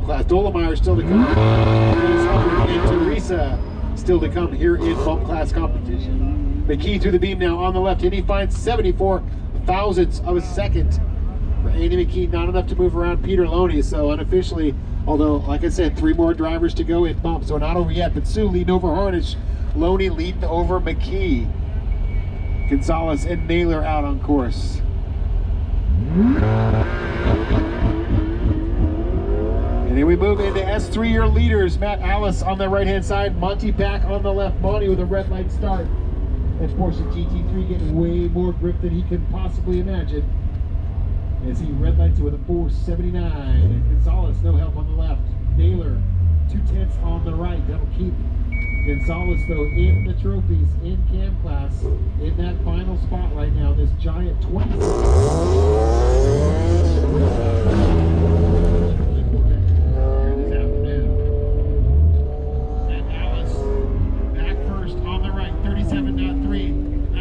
bump class. Dolomeyer still to come. And Teresa still to come here in bump class competition. McKee through the beam now on the left, and he finds 74 thousandths of a second. For Andy McKee, not enough to move around Peter Loney, so unofficially, although, like I said, 3 more drivers to go in bump, so not over yet, but Sue leading over Harnish, Loney leading over McKee. Gonzalez and Naylor out on course. And then we move into S3 year leaders. Matt Alice on the right-hand side, Monty Pack on the left, Monty with a red light start. And Porsche GT3 getting way more grip than he can possibly imagine. As he red lights with a 479, and Gonzalez no help on the left. Naylor 2/10 on the right. That'll keep Gonzalez though in the trophies in cam class in that final spot right now. This giant 26. This afternoon. And Alice back first on the right, 37.3.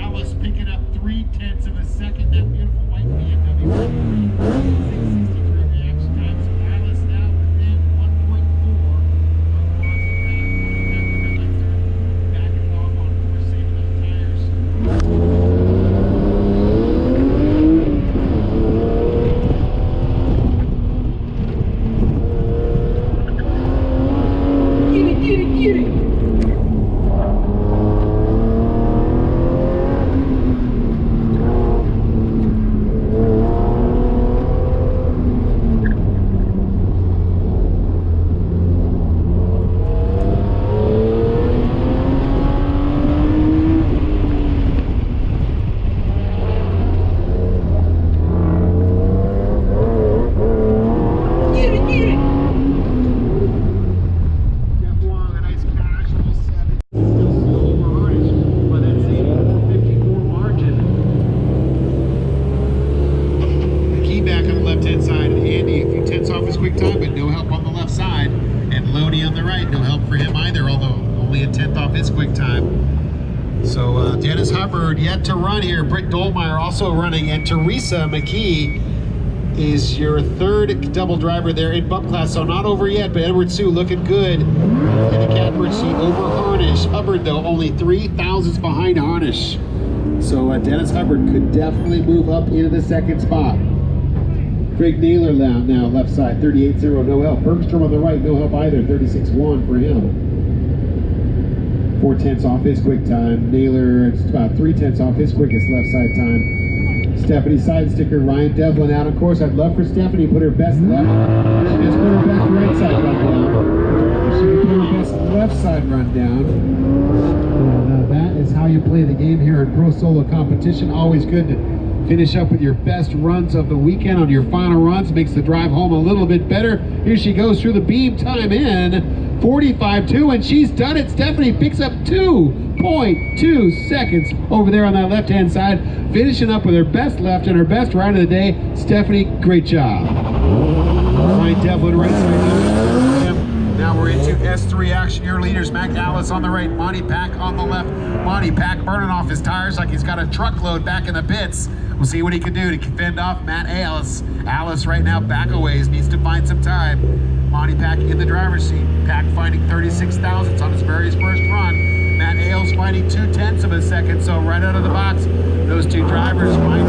Alice picking up 3/10 of a second. That beautiful white BMW 663 reaction time. So Alice now within 1.4 of Monty Pack. Backing it off on course, saving those tires. Get it, get it, get it! Yet to run here. Britt Dolmeyer also running, and Teresa McKee is your third double driver there in bump class, so not over yet, but Edward Sue looking good in the catbird seat over Harnish. Hubbard though only 3 thousandths behind Harnish, so Dennis Hubbard could definitely move up into the second spot. Craig Naylor now left side, 38.0, no help. Bergstrom on the right, no help either, 36.1 for him. 4/10 off his quick time. Naylor, it's about 3/10 off his quickest left side time. Stephanie side sticker, Ryan Devlin out of course. I'd love for Stephanie to put her best left. She just put her best right side run down. She can put her best left side run down. And that is how you play the game here in Pro Solo competition. Always good to finish up with your best runs of the weekend on your final runs. Makes the drive home a little bit better. Here she goes through the beam time in 45.2, and she's done it. Stephanie picks up 2.2 seconds over there on that left-hand side, finishing up with her best left and her best right of the day. Stephanie, great job. Ryan Devlin right side. Now we're into S3 action. Your leaders, Mac Alice on the right, Monty Pack on the left. Monty Pack burning off his tires like he's got a truckload back in the pits. We'll see what he can do to fend off Matt Alice. Alice right now back a ways, needs to find some time. Monty Pack in the driver's seat. Pack finding 36 thousandths on his very first run. Matt Ailes finding 2/10 of a second, so right out of the box, those two drivers finding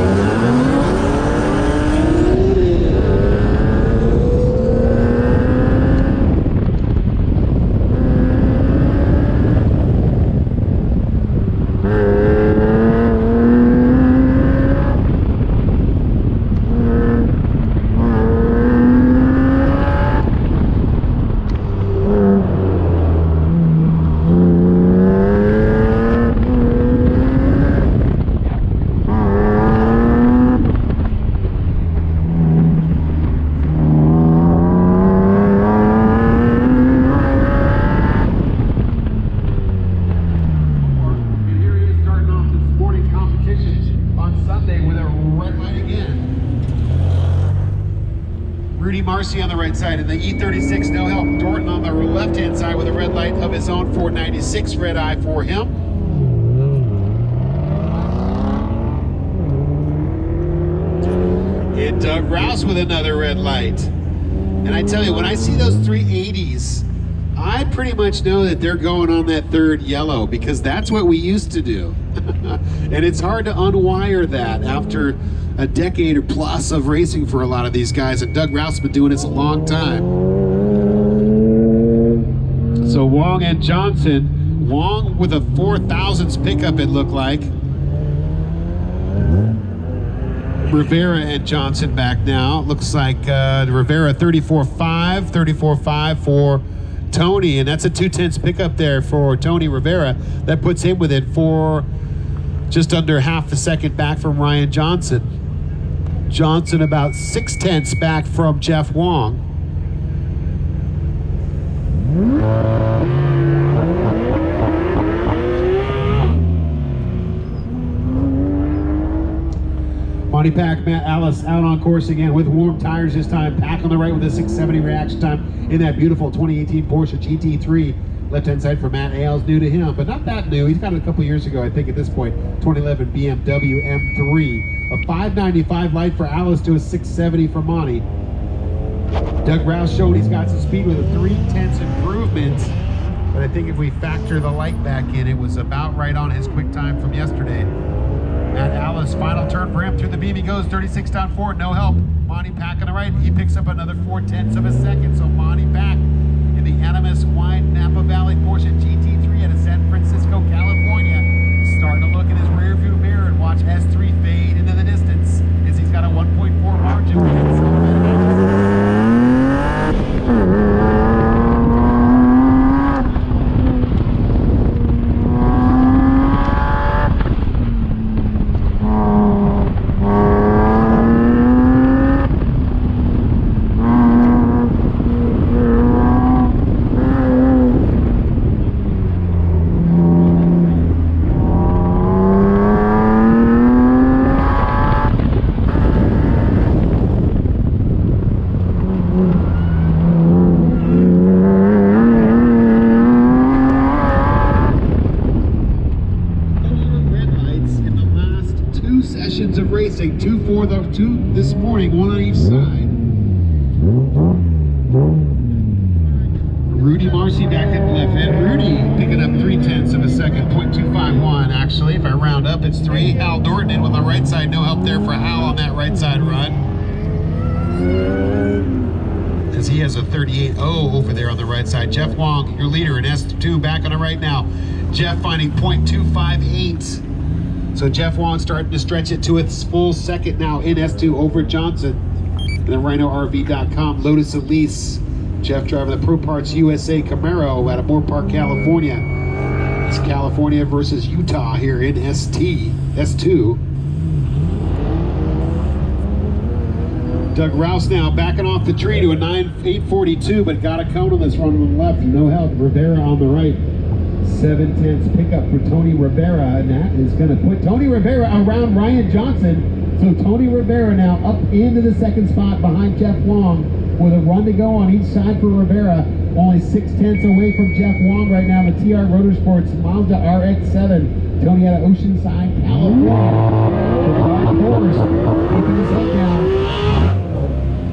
on the right side, and the E36 no help. Dorton on the left-hand side with a red light of his own, 496 red eye for him. And Doug Rouse with another red light. And I tell you, when I see those 380s, I pretty much know that they're going on that third yellow, because that's what we used to do. And it's hard to unwire that after a decade or plus of racing for a lot of these guys. And Doug Rouse's been doing this a long time. So Wong and Johnson, Wong with a 4,000s pickup, it looked like. Rivera and Johnson back now. Looks like Rivera 34.5 for Tony, and that's a 2/10 pickup there for Tony Rivera. That puts him within just under half a second back from Ryan Johnson. Johnson about 6/10 back from Jeff Wong. Monty Pack, Matt Alice out on course again with warm tires this time. Pack on the right with a 670 reaction time in that beautiful 2018 Porsche GT3. Left-hand side for Matt Ailes, new to him, but not that new. He's got it a couple years ago, I think, at this point. 2011 BMW M3. A 595 light for Alice to a 670 for Monty. Doug Rouse showed he's got some speed with a 3/10 improvement, but I think if we factor the light back in, it was about right on his quick time from yesterday. Matt Alice, final turn for him through the beam. He goes 36.4, no help. Monty Pack on the right, he picks up another 4/10 of a second. So Monty Pack in the Animas Wine Napa Valley Porsche GT3 out of San Francisco, California. Starting to look in his rear view mirror and watch S3 fade into the distance as he's got a 1.4 margin for himself. Of racing, two this morning, one on each side. Rudy Marcy back at left end. Rudy picking up 3/10 of a second, 0.251 actually. If I round up, it's 3. Hal Norton in with the right side, no help there for Hal on that right side run, as he has a 38.0 over there on the right side. Jeff Wong, your leader in S2, back on the right now. Jeff finding 0.258. So Jeff Wong starting to stretch it to its full second now in S2 over Johnson. And then RhinoRV.com, Lotus Elise. Jeff driving the Pro Parts USA Camaro out of Moore Park, California. It's California versus Utah here in S2. Doug Rouse now backing off the tree to a 842, but got a cone on this run on the left. No help. Rivera on the right. 7/10 pickup for Tony Rivera, and that is going to put Tony Rivera around Ryan Johnson. So Tony Rivera now up into the second spot behind Jeff Wong with a run to go on each side for Rivera. Only 6/10 away from Jeff Wong right now. The TR Motorsports Mazda RX-7. Tony out of Oceanside, California. The dark horse keeping his head down,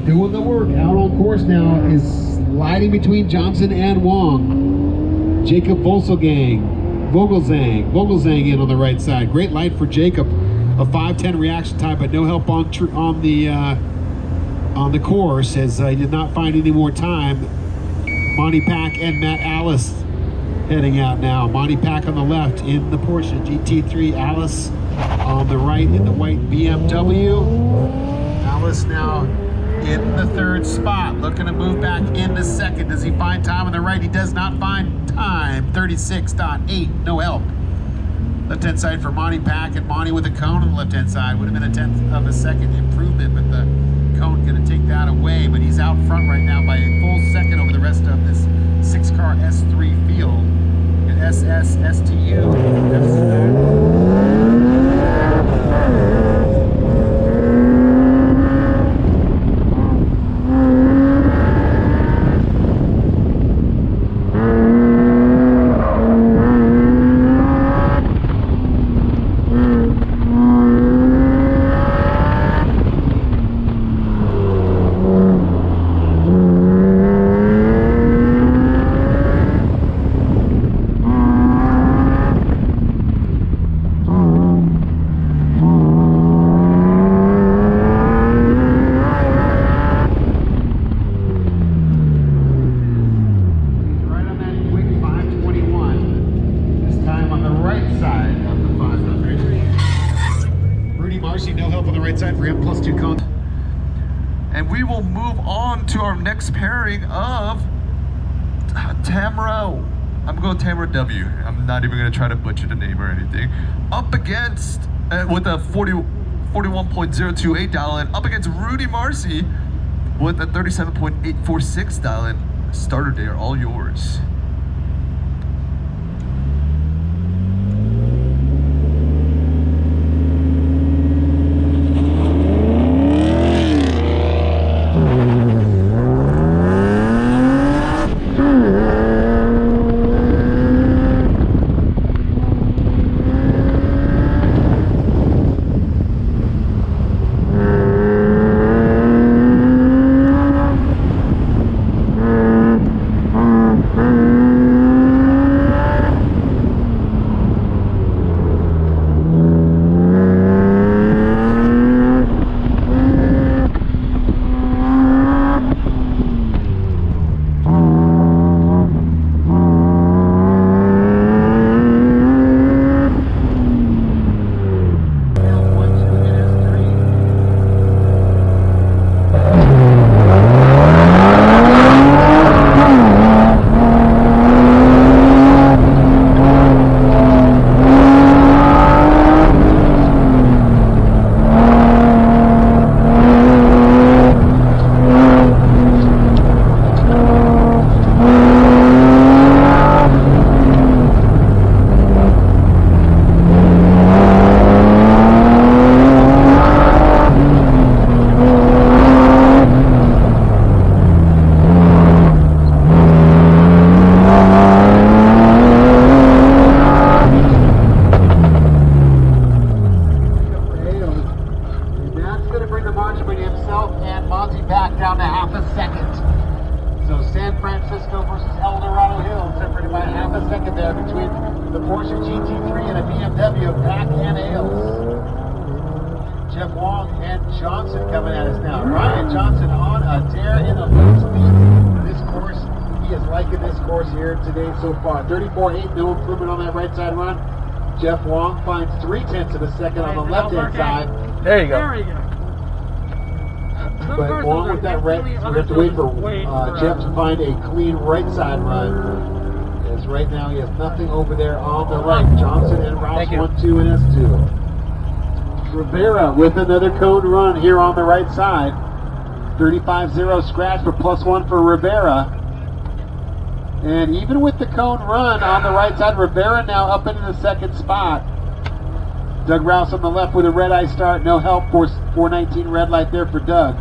doing the work. Out on course now is sliding between Johnson and Wong. Jacob Vogelsang in on the right side. Great light for Jacob. A 5:10 reaction time, but no help on the course, as he did not find any more time. Monty Pack and Matt Alice heading out now. Monty Pack on the left in the Porsche GT3. Alice on the right in the white BMW. Alice now in the third spot, looking to move back into second. Does he find time on the right? He does not find time. 36.8, no help. Left-hand side for Monty Pack, and Monty with a cone on the left-hand side. Would have been a 1/10 of a second improvement, but the cone going to take that away. But he's out front right now by a full second over the rest of this 6-car S3 field. And SS, STU, to our next pairing of Tamara. I'm going Tamara W. I'm not even going to try to butcher the name or anything. Up against, with a 41.028 dial in, up against Rudy Marcy with a 37.846 dial in. Starter, they are all yours. So far, 34.8, no improvement on that right side run. Jeff Wong finds 0.3 of a second on the left-hand side. There you go. There we go. But Wong with that right, we have to wait for Jeff to find a clean right side run. As right now he has nothing over there on the right. Johnson and Rouse 1-2 and S2. Rivera with another cone run here on the right side. 35-0 scratch for +1 for Rivera. And even with the cone run on the right side, Rivera now up into the second spot. Doug Rouse on the left with a red eye start. No help for 419 red light there for Doug.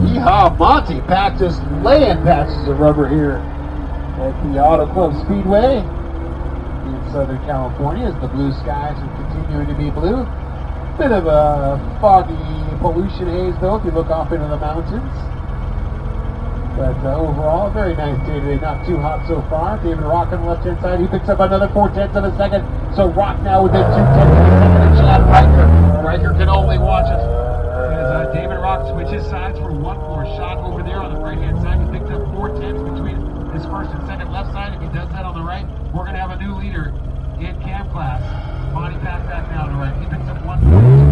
Yeehaw, Monty Pack just laying patches of rubber here at the Auto Club Speedway in Southern California as the blue skies are continuing to be blue. Bit of a foggy pollution haze though if you look off into the mountains. But overall, a very nice day today. Not too hot so far. David Rock on the left-hand side. He picks up another 0.4 of a second. So Rock now within 0.2 of a second. And Chad Riker. Riker can only watch it as David Rock switches sides for one more shot over there on the right-hand side. He picked up 0.4 between his first and second left side. If he does that on the right, we're going to have a new leader in cam class. Monty Pack back now on the right. He picks up 1.4.